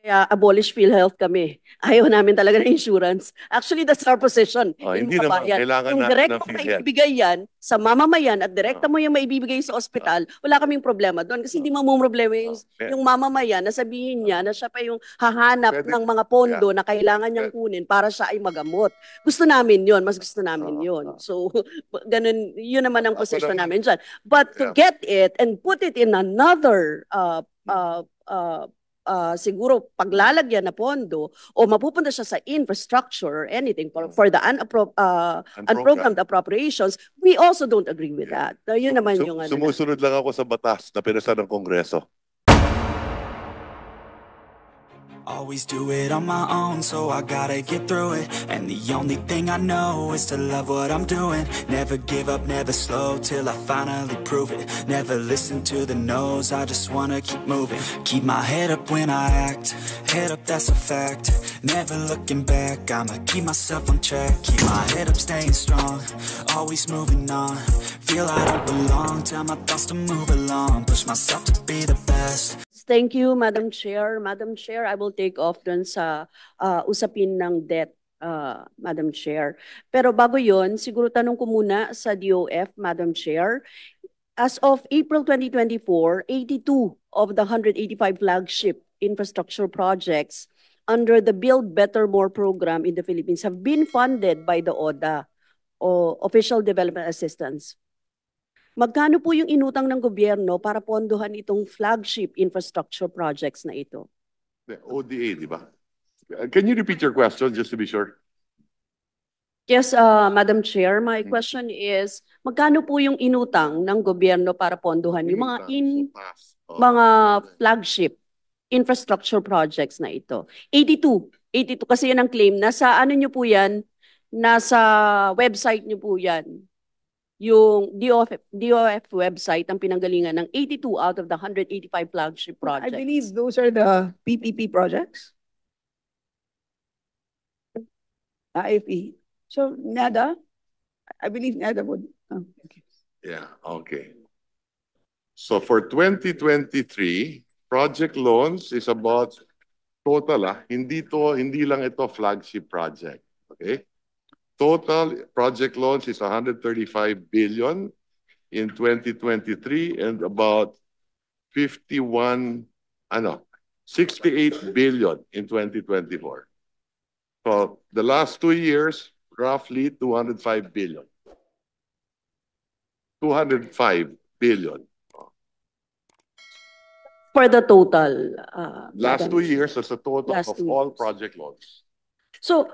Kaya abolish PhilHealth kami. Ayaw namin talaga ng insurance. Actually, that's our position. Hindi naman kailangan Kung natin direct ng mo PhilHealth. maibibigay yan sa mamamayan at direkta mo yung maibibigay sa ospital, wala kaming problema doon. Kasi hindi mo problema yung mamamayan na sabihin niya na siya pa yung hahanap ng mga pondo na kailangan niyang kunin para siya ay magamot. Gusto namin yun. Mas gusto namin yun. So, ganun, yun naman ang position namin dyan. But to get it and put it in another siguro paglalagyan na pondo o mapupunta siya sa infrastructure or anything for the unprogrammed appropriations, we also don't agree with that. Yun naman yung sumusunod lang ako sa batas na pinasa ng Kongreso. Always do it on my own, so I gotta get through it. And the only thing I know is to love what I'm doing. Never give up, never slow, till I finally prove it. Never listen to the no's, I just wanna keep moving. Keep my head up when I act, head up, that's a fact. Never looking back, I'ma keep myself on track. Keep my head up, staying strong, always moving on. Feel I don't belong, tell my thoughts to move along. Push myself to be the best. Thank you, Madam Chair. Madam Chair, I will take off dun sa usapin ng debt, Madam Chair. Pero bago yon, siguro tanong ko muna sa DOF, Madam Chair. As of April 2024, 82 of the 185 flagship infrastructure projects under the Build Better More program in the Philippines have been funded by the ODA, o Official Development Assistance. Magkano po yung inutang ng gobyerno para pondohan itong flagship infrastructure projects na ito? The ODA, di ba? Can you repeat your question just to be sure? Yes, Madam Chair, my question is, magkano po yung inutang ng gobyerno para pondohan yung mga flagship infrastructure projects na ito? 82 kasi yan ang claim. Nasa ano nyo po yan? Nasa website nyo po yan. Yung DOF website ang pinanggalingan ng 82 out of the 185 flagship projects. I believe those are the PPP projects. IFE. So NADA, I believe NADA would. Okay. Yeah, okay. So for 2023, project loans is about total, hindi lang ito flagship project. Okay? Total project loans is 135 billion in 2023 and about 68 billion in 2024. So the last 2 years, roughly 205 billion. 205 billion. For the total. Last 2 years, that's the total of all project loans. So,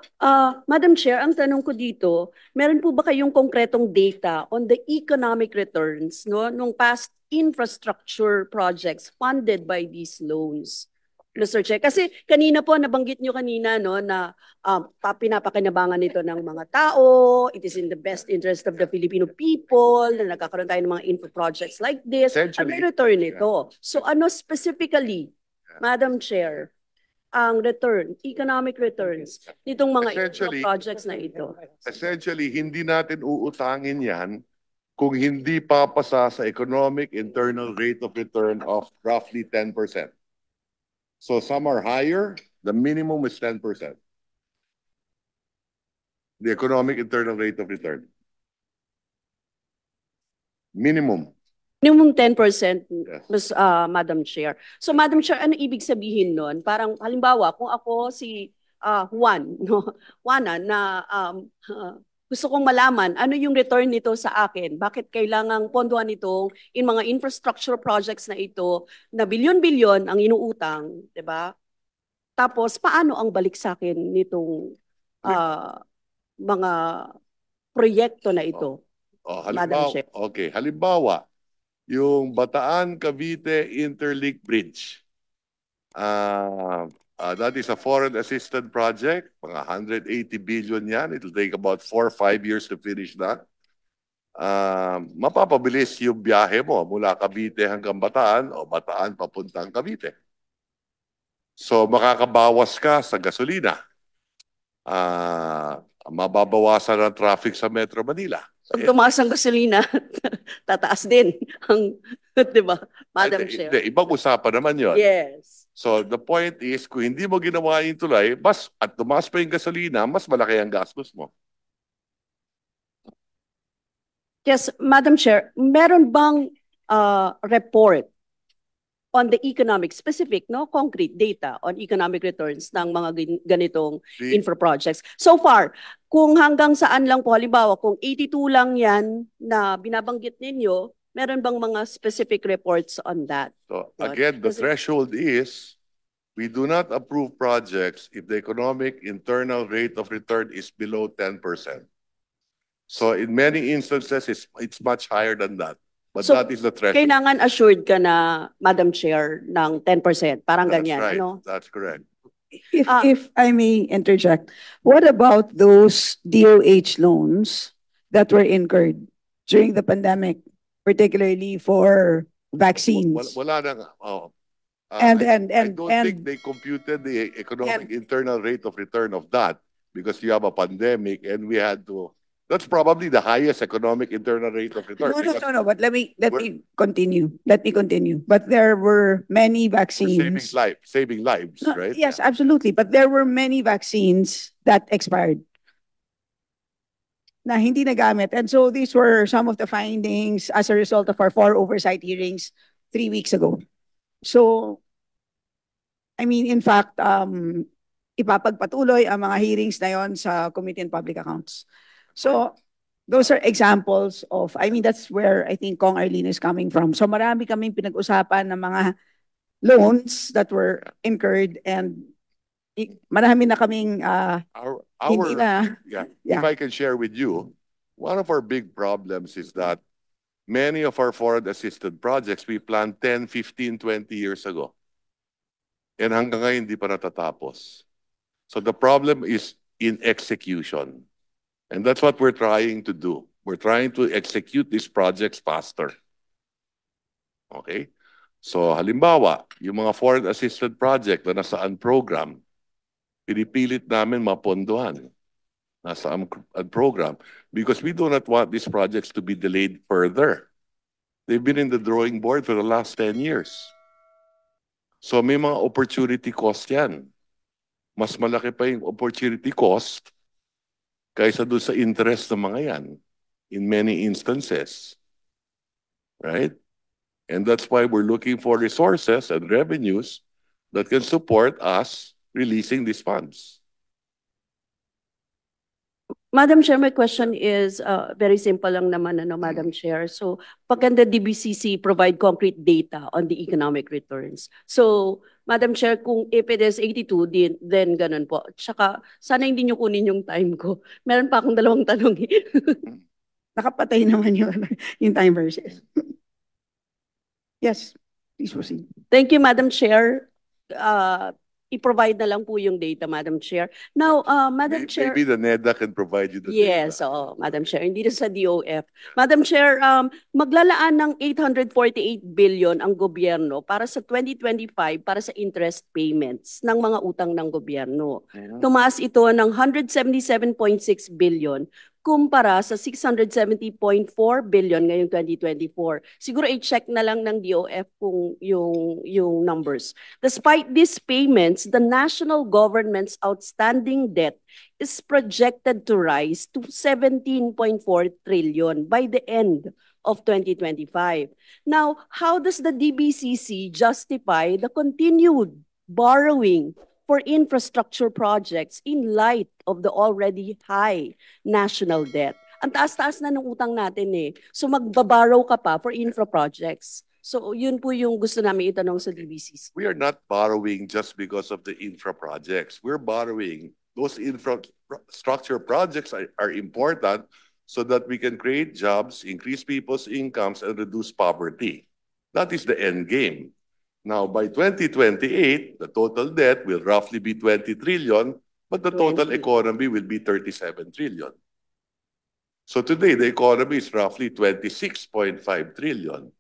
Madam Chair, ang tanong ko dito, meron po ba kayong konkretong data on the economic returns nung past infrastructure projects funded by these loans? Mr. Chair, kasi kanina po, nabanggit nyo kanina na pinapakinabangan nito ng mga tao, it is in the best interest of the Filipino people, na nagkakaroon tayo ng mga info projects like this, at may return ito. So ano specifically, Madam Chair, ang return, economic returns nitong mga projects na ito? Essentially, hindi natin uutangin yan kung hindi papasa sa economic internal rate of return of roughly 10%. So some are higher, the minimum is 10%. The economic internal rate of return. Minimum. Minimum 10%, yes. Madam Chair. So Madam Chair, ano ibig sabihin nun? Parang halimbawa, kung ako si Juana na gusto kong malaman ano yung return nito sa akin, bakit kailangang pondohan itong in mga infrastructure projects na ito na bilyon-bilyon ang inuutang, 'di ba? Tapos paano ang balik sa akin nitong mga proyekto na ito? Madam Chair. Okay, halimbawa yung Bataan-Cavite Interlink Bridge. That is a foreign assisted project. Mga 180 billion yan. It will take about 4 or 5 years to finish that. Mapapabilis yung biyahe mo mula Cavite hanggang Bataan o Bataan papuntang Cavite. So makakabawas ka sa gasolina. Mababawasan ang traffic sa Metro Manila. Pag tumaas ang gasolina, tataas din ang, di ba, Madam Chair? Ibang usapan naman yun. Yes. So the point is, kung hindi mo ginawa yung tulay, at tumaas pa yung gasolina, mas malaki ang gastos mo. Yes, Madam Chair, meron bang report on the economic, specific, no, concrete data on economic returns ng mga ganitong infra projects? So far, kung hanggang saan lang po, halimbawa, kung 82 lang yan na binabanggit ninyo, meron bang mga specific reports on that? So again, the threshold is, we do not approve projects if the economic internal rate of return is below 10%. So in many instances, it's much higher than that. But So, that is the threshold. kailangan assured ka na, Madam Chair, ng 10%. Parang That's ganyan, right. ano? That's correct. If I may interject, what about those DOH loans that were incurred during the pandemic, particularly for vaccines? Wala nang, And- I don't think they computed the economic internal rate of return of that, because you have a pandemic and we had to. That's probably the highest economic internal rate of return. No. But let me continue. Let me continue. But there were many We're vaccines. saving lives, No, right? yes, absolutely. But there were many vaccines that expired na hindi nagamit. And so these were some of the findings as a result of our 4 oversight hearings 3 weeks ago. So, I mean, in fact, ipapagpatuloy ang mga hearings na yon sa Committee on Public Accounts. So, those are examples of, I mean, that's where I think Kong Arlene is coming from. So, marami kaming pinag-usapan ng mga loans that were incurred, and marami na kaming hindi na. Yeah. Yeah. If I can share with you, one of our big problems is that many of our foreign assisted projects we planned 10, 15, 20 years ago. And hanggang ngayon hindi pa natatapos. So the problem is in execution. And that's what we're trying to do. We're trying to execute these projects faster. Okay? So halimbawa, yung mga foreign assisted project na nasa program, pinipilit namin mapondohan nasa program, because we do not want these projects to be delayed further. They've been in the drawing board for the last 10 years. So may mga opportunity cost yan. Mas malaki pa yung opportunity cost kaysa doon sa interest ng mga yan in many instances. Right? And that's why we're looking for resources and revenues that can support us releasing these funds. Madam Chair, my question is very simple lang naman, ano, Madam Chair. So, pag can the DBCC provide concrete data on the economic returns? So, Madam Chair, kung if it is 82, then ganun po. Tsaka, sana hindi nyo kunin yung time ko. Meron pa akong 2 tanong. Nakapatay naman yung time versus. Yes, please proceed. Thank you, Madam Chair. I-provide na lang po yung data, Madam Chair. Now, Madam Chair. Maybe the NEDA can provide you the Yes, data. oo, Madam Chair. Hindi na sa DOF. Madam Chair, maglalaan ng 848 billion ang gobyerno para sa 2025 para sa interest payments ng mga utang ng gobyerno. Tumaas ito ng 177.6 billion kumpara sa 670.4 billion ngayong 2024. Siguro i-check na lang ng DOF kung yung numbers. Despite these payments, the national government's outstanding debt is projected to rise to 17.4 trillion by the end of 2025. Now, how does the DBCC justify the continued borrowing for infrastructure projects in light of the already high national debt? Ang taas-taas na ng utang natin eh. So magbaborrow ka pa for infra projects. So yun po yung gusto namin itanong sa DBCC. We are not borrowing just because of the infra projects. We're borrowing. Those infrastructure projects are important so that we can create jobs, increase people's incomes, and reduce poverty. That is the end game. Now, by 2028, the total debt will roughly be 20 trillion, but the total economy will be 37 trillion. So today, the economy is roughly 26.5 trillion.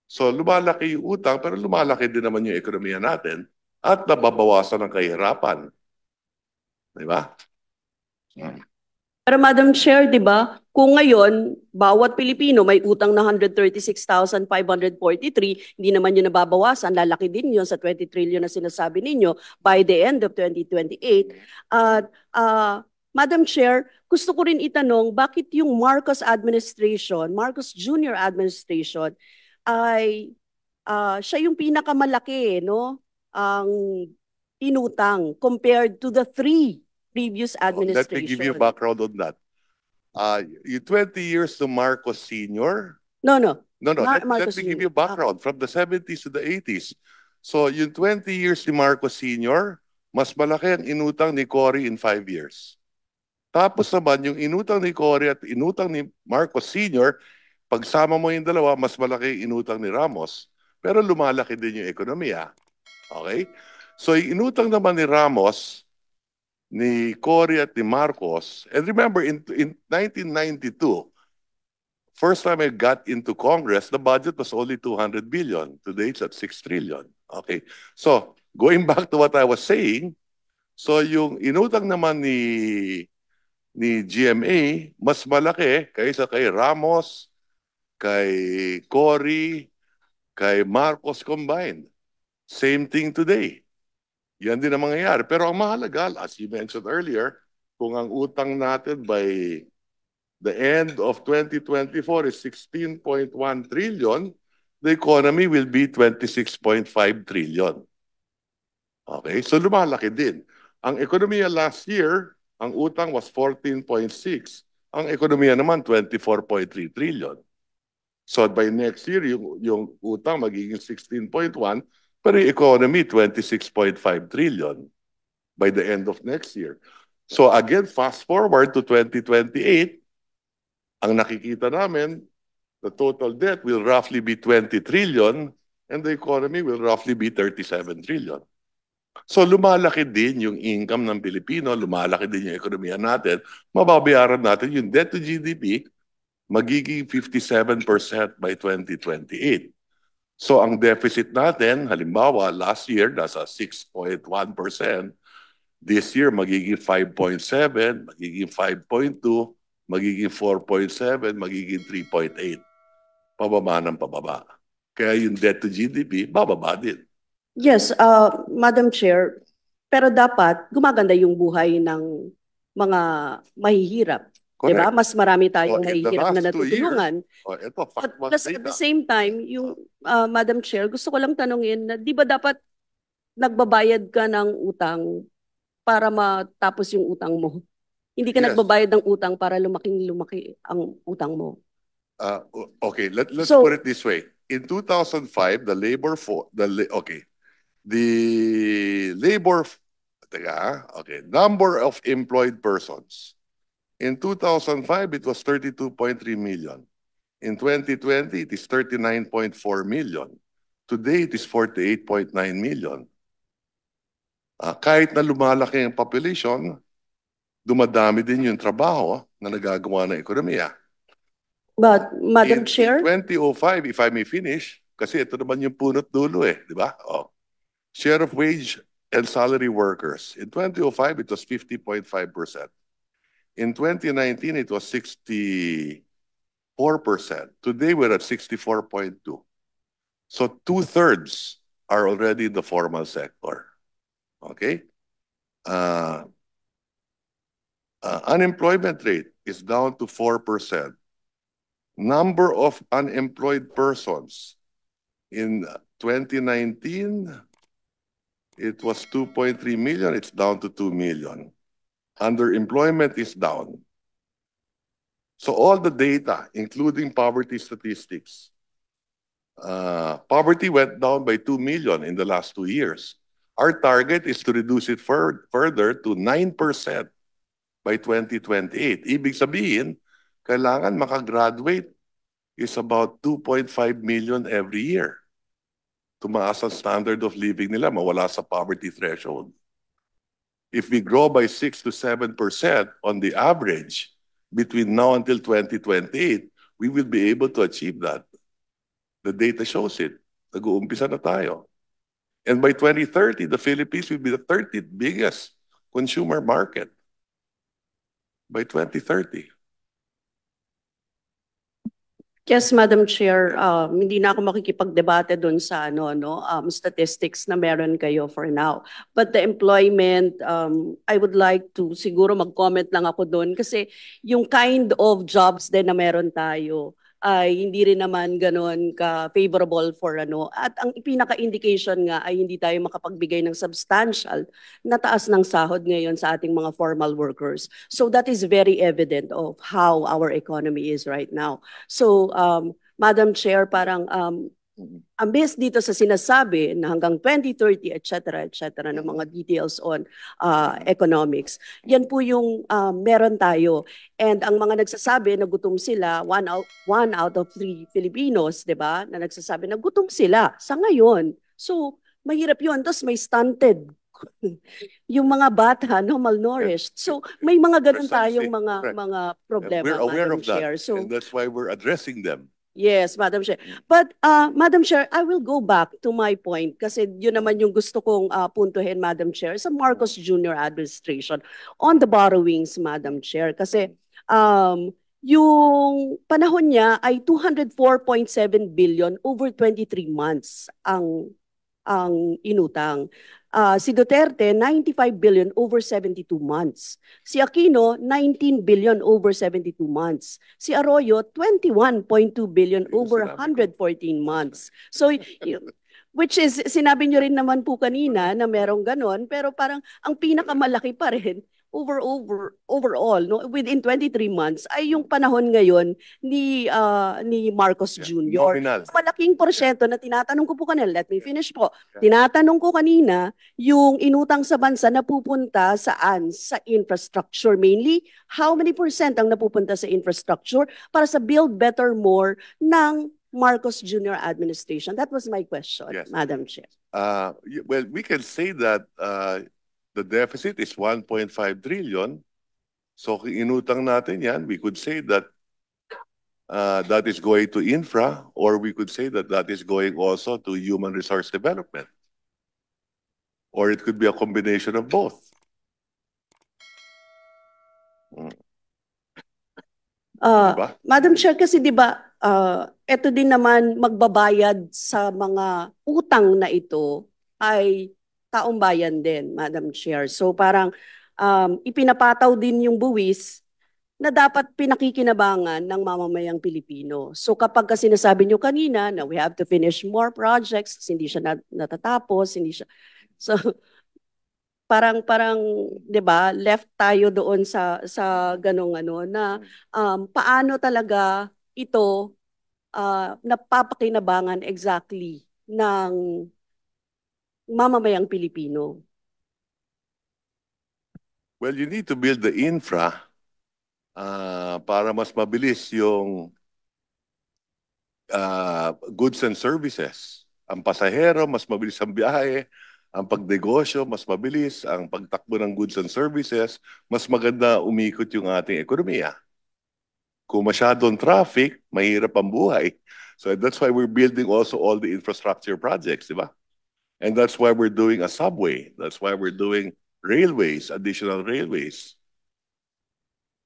So lumalaki yung utang, pero lumalaki din naman yung ekonomiya natin at nababawasan ang kahirapan. Di ba? Pero Madam Chair, di ba, kung ngayon, bawat Pilipino may utang na 136,543, hindi naman yun nababawasan, lalaki din yun sa 20 trillion na sinasabi ninyo by the end of 2028. At Madam Chair, gusto ko rin itanong, bakit yung Marcos administration, Marcos Jr. administration, ay siya yung pinakamalaki, no? Ang inutang compared to the 3 previous administrations. Let me give you background on that. You 20 years to Marcos Sr. No. Let Marcos me give Jr. you background from the 70s to the 80s. So yung 20 years ni Marcos Sr., mas malaki ang inutang ni Cory in 5 years. Tapos naman yung inutang ni Cory at inutang ni Marcos Sr., pagsama mo yung dalawa, mas malaki yung inutang ni Ramos. Pero lumalaki din yung ekonomiya. Okay? So yung inutang naman ni Ramos, ni Cory at ni Marcos, and remember in 1992, first time I got into Congress, the budget was only 200 billion. Today it's at 6 trillion. Okay. So, going back to what I was saying, so yung inutang naman ni GMA, mas malaki kaysa kay Ramos, kay Cory, kay Marcos combined. Same thing today. Yan din ang mangyayari. Pero ang mahalaga, as you mentioned earlier, kung ang utang natin by the end of 2024 is 16.1 trillion, the economy will be 26.5 trillion. Okay, so lumalaki din. Ang ekonomiya last year, ang utang was 14.6. Ang ekonomiya naman 24.3 trillion. So by next year, yung utang magiging 16.1, pero yung economy 26.5 trillion by the end of next year. So again, fast forward to 2028, ang nakikita namin, the total debt will roughly be 20 trillion and the economy will roughly be 37 trillion. So lumalaki din yung income ng Pilipino, lumalaki din yung ekonomiya natin, mababayaran natin yung debt to GDP, magiging 57% by 2028. So ang deficit natin, halimbawa last year nasa 6.1%, this year magiging 5.7, magiging 5.2, magiging 4.7, magiging 3.8. Pababa ng pababa. Kaya yung debt to GDP, bababa din. Yes, Madam Chair, pero dapat gumaganda yung buhay ng mga mahihirap. Diba? Mas marami tayong mahihirap na natutulungan. Plus at the same time, yung Madam Chair, gusto ko lang tanungin na di ba dapat nagbabayad ka ng utang para matapos yung utang mo? Hindi ka nagbabayad ng utang para lumaki ang utang mo. Okay, let's put it this way. In 2005, the number of employed persons. In 2005, it was 32.3 million. In 2020, it is 39.4 million. Today, it is 48.9 million. Kahit na lumalaki ang population, dumadami din yung trabaho na nagagawa ng ekonomiya. But, Madam Chair? In 2005, if I may finish, kasi ito naman yung punot dulo di ba? Share of wage and salary workers. In 2005, it was 50.5%. In 2019, it was 64%. Today, we're at 64.2%. So 2/3 are already in the formal sector. Okay? Unemployment rate is down to 4%. Number of unemployed persons in 2019, it was 2.3 million. It's down to 2 million. Underemployment is down. So all the data, including poverty statistics, poverty went down by 2 million in the last 2 years. Our target is to reduce it further to 9% by 2028. Ibig sabihin, kailangan makagraduate is about 2.5 million every year. Tumaas ang standard of living nila, mawala sa poverty threshold. If we grow by 6 to 7% on the average between now until 2028, we will be able to achieve that. The data shows it. Nag-uumpisa na tayo. And by 2030, the Philippines will be the 30th biggest consumer market. By 2030. Yes, Madam Chair, hindi na ako makikipagdebate doon sa statistics na meron kayo for now. But the employment, I would like to siguro mag-comment lang ako doon kasi yung kind of jobs din na meron tayo ay hindi rin naman ganoon ka-favorable for At ang pinaka-indication nga ay hindi tayo makapagbigay ng substantial na taas ng sahod ngayon sa ating mga formal workers. So that is very evident of how our economy is right now. So, Madam Chair, parang ang base dito sa sinasabi na hanggang 2030, etc., ng mga details on economics, yan po yung meron tayo. And ang mga nagsasabi na gutom sila, one out of 3 Filipinos, di ba, na nagsasabi na gutom sila sa ngayon. So, mahirap yun. Tapos may stunted. Yung mga bata, malnourished. So, may mga ganun tayong mga problema, We're aware Madam of that, Chair. So, and that's why we're addressing them. yes, Madam Chair. But, Madam Chair, I will go back to my point kasi yun naman yung gusto kong puntuhin, Madam Chair, sa Marcos Jr. administration on the borrowings, Madam Chair. Kasi yung panahon niya ay 204.7 billion over 23 months ang inutang. Si Duterte, 95 billion over 72 months. Si Aquino, 19 billion over 72 months. Si Arroyo, 21.2 billion over 114 months. So, which is, sinabi nyo rin naman po kanina na merong ganon, pero parang ang pinakamalaki pa rin, overall, within 23 months, ay yung panahon ngayon ni Marcos Jr. Nominal. Malaking porsyento na tinatanong ko po kanina, let me finish po. Tinatanong ko kanina, yung inutang sa bansa napupunta saan? Sa infrastructure mainly. How many percent ang napupunta sa infrastructure para sa Build Better More ng Marcos Jr. administration? That was my question, Yes. Madam Chair. Well, we can say that the deficit is 1.5 trillion. So kung inutang natin yan, we could say that that is going to infra, or we could say that that is going also to human resource development. Or it could be a combination of both. Diba? Madam Chair, kasi di ba, ito din naman magbabayad sa mga utang na ito ay taong bayan din, Madam Chair. So parang ipinapataw din yung buwis na dapat pinakikinabangan ng mamamayang Pilipino. So kapag kasi sinasabi nyo kanina na we have to finish more projects, hindi siya natatapos, hindi siya... So parang 'di ba, left tayo doon sa ganung na paano talaga ito napapakinabangan exactly ng mamamayang Pilipino. Well, you need to build the infra para mas mabilis yung goods and services. Ang pasahero, mas mabilis ang biyahe. Ang pagnegosyo, mas mabilis. Ang pagtakbo ng goods and services, mas maganda umikot yung ating ekonomiya. Kung masyadong traffic, mahirap ang buhay. So that's why we're building also all the infrastructure projects, di ba? And that's why we're doing a subway. That's why we're doing railways, additional railways.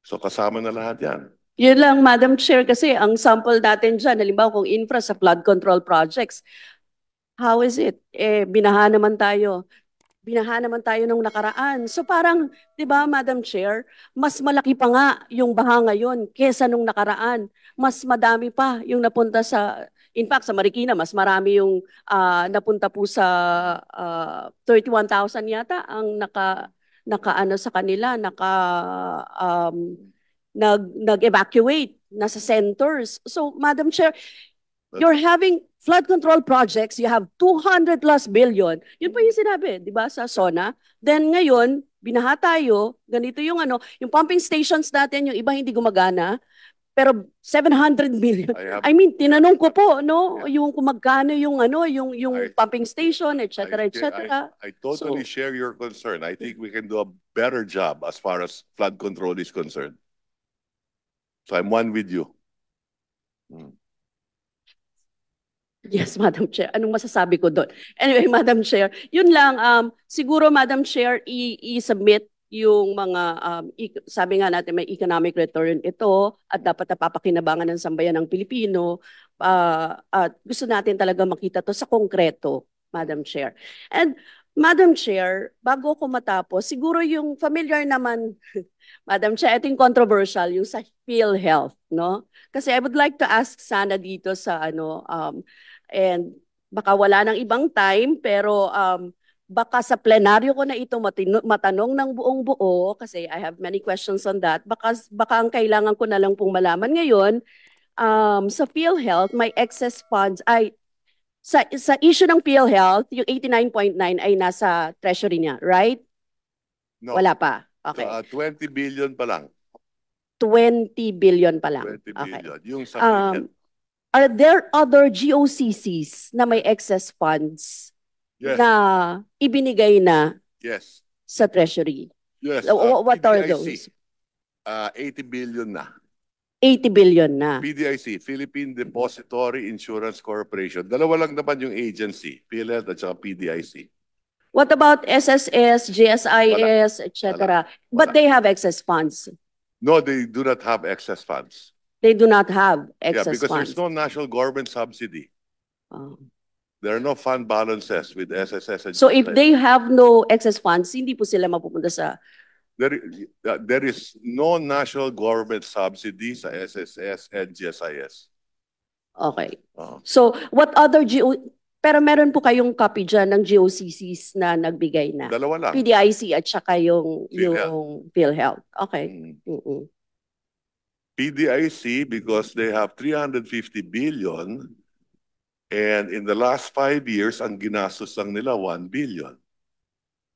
So kasama na lahat yan. Yun lang, Madam Chair, kasi ang sample natin dyan, halimbawa kung infra sa flood control projects, how is it? Binaha naman tayo. Binaha naman tayo nung nakaraan. So parang, di ba, Madam Chair, mas malaki pa nga yung baha ngayon kesa nung nakaraan. Mas madami pa yung napunta sa, in fact, sa Marikina, mas marami yung napunta po sa 31,000 yata ang naka-ano sa kanila, nag-evacuate, nasa centers. So, Madam Chair, you're having flood control projects, you have 200 plus billion. Yun po yung sinabi, di ba, sa SONA. Then ngayon, binaha tayo, ganito yung yung pumping stations natin, yung iba hindi gumagana, pero 700 million. I mean, tinanong ko po, yung kung magkano yung pumping station, etc., etc. I totally share your concern. I think we can do a better job as far as flood control is concerned. So I'm one with you. Yes, Madam Chair. Anong masasabi ko doon? Anyway, Madam Chair, yun lang. Siguro, Madam Chair, i-submit yung mga, sabi nga natin may economic return ito at dapat napapakinabangan ng sambayan ng Pilipino. At gusto natin talaga makita to sa konkreto, Madam Chair. And Madam Chair, bago ko matapos, siguro yung familiar naman, Madam Chair, ito yung controversial, yung sa PhilHealth, no? Kasi I would like to ask sana dito sa and baka wala ng ibang time, pero baka sa plenaryo ko na ito matanong ng buong buo, kasi I have many questions on that. Baka ang kailangan ko na lang pong malaman ngayon, sa PhilHealth, may excess funds, sa issue ng PhilHealth, yung 89.9 ay nasa treasury niya, right? No, Wala pa. Okay. 20 billion pa lang. 20 billion pa lang. 20 Okay. billion. Yung sa PhilHealth. Are there other GOCCs na may excess funds Yes. na ibinigay na Yes. sa treasury? Yes. What are PDIC, those? 80 billion na. 80 billion na. PDIC, Philippine Depository Insurance Corporation. Dalawa lang naman yung agency, PhilHealth at saka PDIC. What about SSS, GSIS, etc.? But they have excess funds. No, they do not have excess funds. They do not have Yeah, excess because funds. there's no national government subsidy. Oh. There are no fund balances with SSS and So if GSIS. they have no excess funds, hindi po sila mapupunta sa... There is no national government subsidy sa SSS and GSIS. Okay. Uh, So what other Pero meron po kayong copy dyan ng GOCCs na nagbigay na? Dalawa lang. PDIC at saka yung PhilHealth. PhilHealth. Okay. Mm. Mm-mm. PDIC, because they have 350 billion, and in the last 5 years, ang ginastos lang nila 1 billion.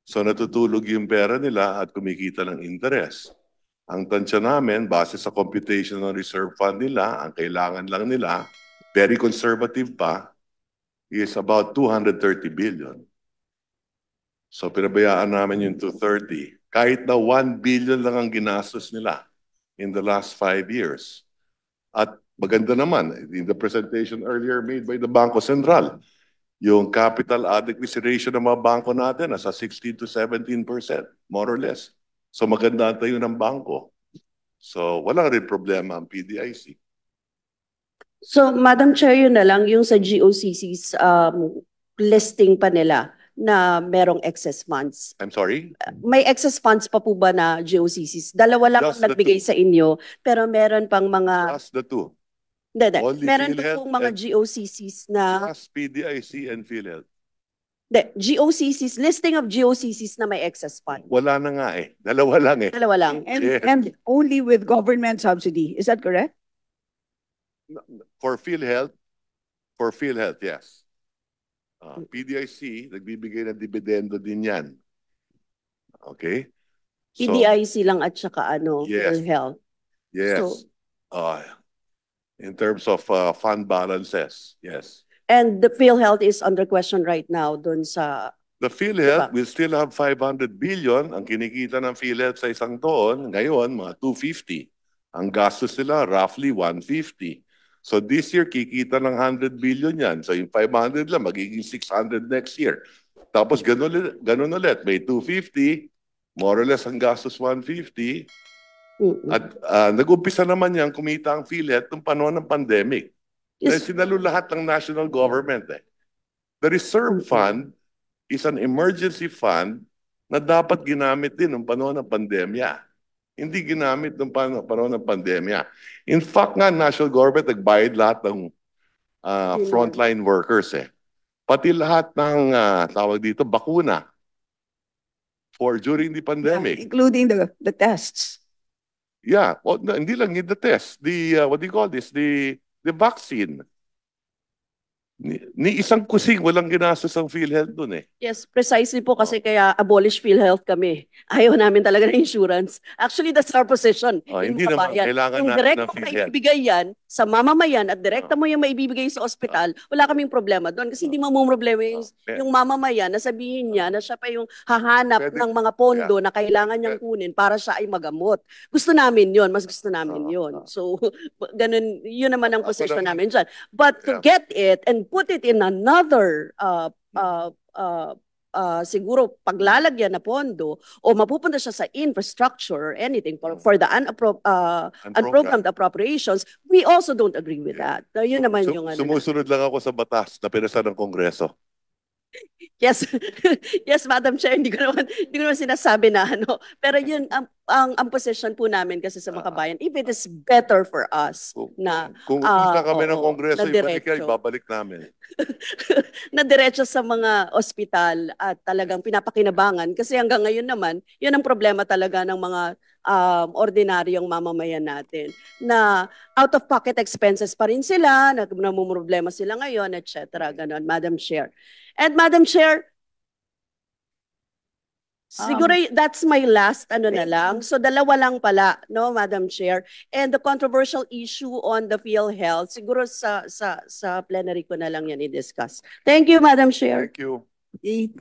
So natutulog yung pera nila at kumikita ng interest. Ang tansya namin, base sa computation ng reserve fund nila, ang kailangan lang nila, very conservative pa, is about 230 billion. So pinabayaan namin yung 230. Kahit na 1 billion lang ang ginastos nila in the last 5 years. At maganda naman, in the presentation earlier made by the Bangko Sentral, yung capital adequacy ratio ng mga bangko natin nasa 16 to 17%, more or less. So maganda tayo ng bangko. So wala rin problema ang PDIC. So Madam Chair, yun na lang yung sa GOCCs listing pa nila na merong excess funds. I'm sorry? May excess funds pa po ba na GOCCs? Dalawa lang Just ang the nagbigay sa inyo, pero meron pang mga... Just the two. Hindi. Only Meron pa PhilHealth pong mga and- GOCCs na... Just PDIC and PhilHealth. Hindi, GOCCs, listing of GOCCs na may excess fund. Wala na nga eh. Dalawa lang eh. Dalawa lang. Yes. And only with government subsidy. Is that correct? For PhilHealth, yes. PDIC, nagbibigay ng dividendo din yan. Okay? So, PDIC lang at saka Yes. PhilHealth. yes. So- In terms of fund balances, yes. And the PhilHealth is under question right now dun sa... The PhilHealth Diba? will still have 500 billion. Ang kinikita ng PhilHealth sa isang taon, ngayon, mga 250. Ang gastos nila, roughly 150. So this year, kikita ng 100 billion yan. So yung 500 lang, magiging 600 next year. Tapos ganun ulit, may 250, more or less ang gastos 150. At nag-umpisa naman yan, kumita ang PhilHealth nung panahon ng pandemic. Dahil Yes. sinalo lahat ng national government eh. The reserve fund is an emergency fund na dapat ginamit din nung panahon ng pandemya. Hindi ginamit nung panahon ng pandemya. In fact nga, national government nagbayad lahat ng frontline workers eh. Pati lahat ng tawag dito, bakuna for during the pandemic. Including the tests. Yeah, well, no, hindi lang yung the test. What do you call this? The vaccine. Ni isang kusing walang ginastos ang PhilHealth dun eh. Yes, precisely po kasi kaya abolish PhilHealth kami. Ayaw namin talaga ng insurance. Actually, that's our position. Hindi naman kailangan Kung natin direct ng mo PhilHealth. maibibigay yan sa mamamayan at direkta mo yung maibibigay sa ospital, wala kaming problema doon. Kasi hindi problema yung mamamayan na sabihin niya na siya pa yung hahanap Pwede. ng mga pondo na kailangan niyang kunin para siya ay magamot. Gusto namin yun. Mas gusto namin yun. So, ganun, yun naman ang position namin dyan. But to get it and put it in another siguro paglalagyan na pondo o mapupunta siya sa infrastructure or anything for the unprogrammed appropriations, we also don't agree with that. So, yun naman yung ano. Sumusunod lang ako sa batas na pinasa ng Kongreso. Yes. Yes, Madam Chair, hindi ko naman sinasabi na ano. Pero yun ang position po namin kasi sa mga kabayan, if it is better for us na Kung isa kami ng oo, Kongreso, na ibalik yan, diretso. babalik namin. Na diretso sa mga ospital at talagang pinapakinabangan kasi hanggang ngayon naman, yun ang problema talaga ng mga ordinaryong mamamayan natin na out-of-pocket expenses pa rin sila, namumroblema sila ngayon, etc. Ganon, Madam Chair. And Madam Chair, siguro that's my last ano na lang. So dalawa lang pala, no, Madam Chair. And the controversial issue on the PhilHealth, siguro sa plenary ko na lang yan i-discuss. Thank you, Madam Chair. Thank you. Eh,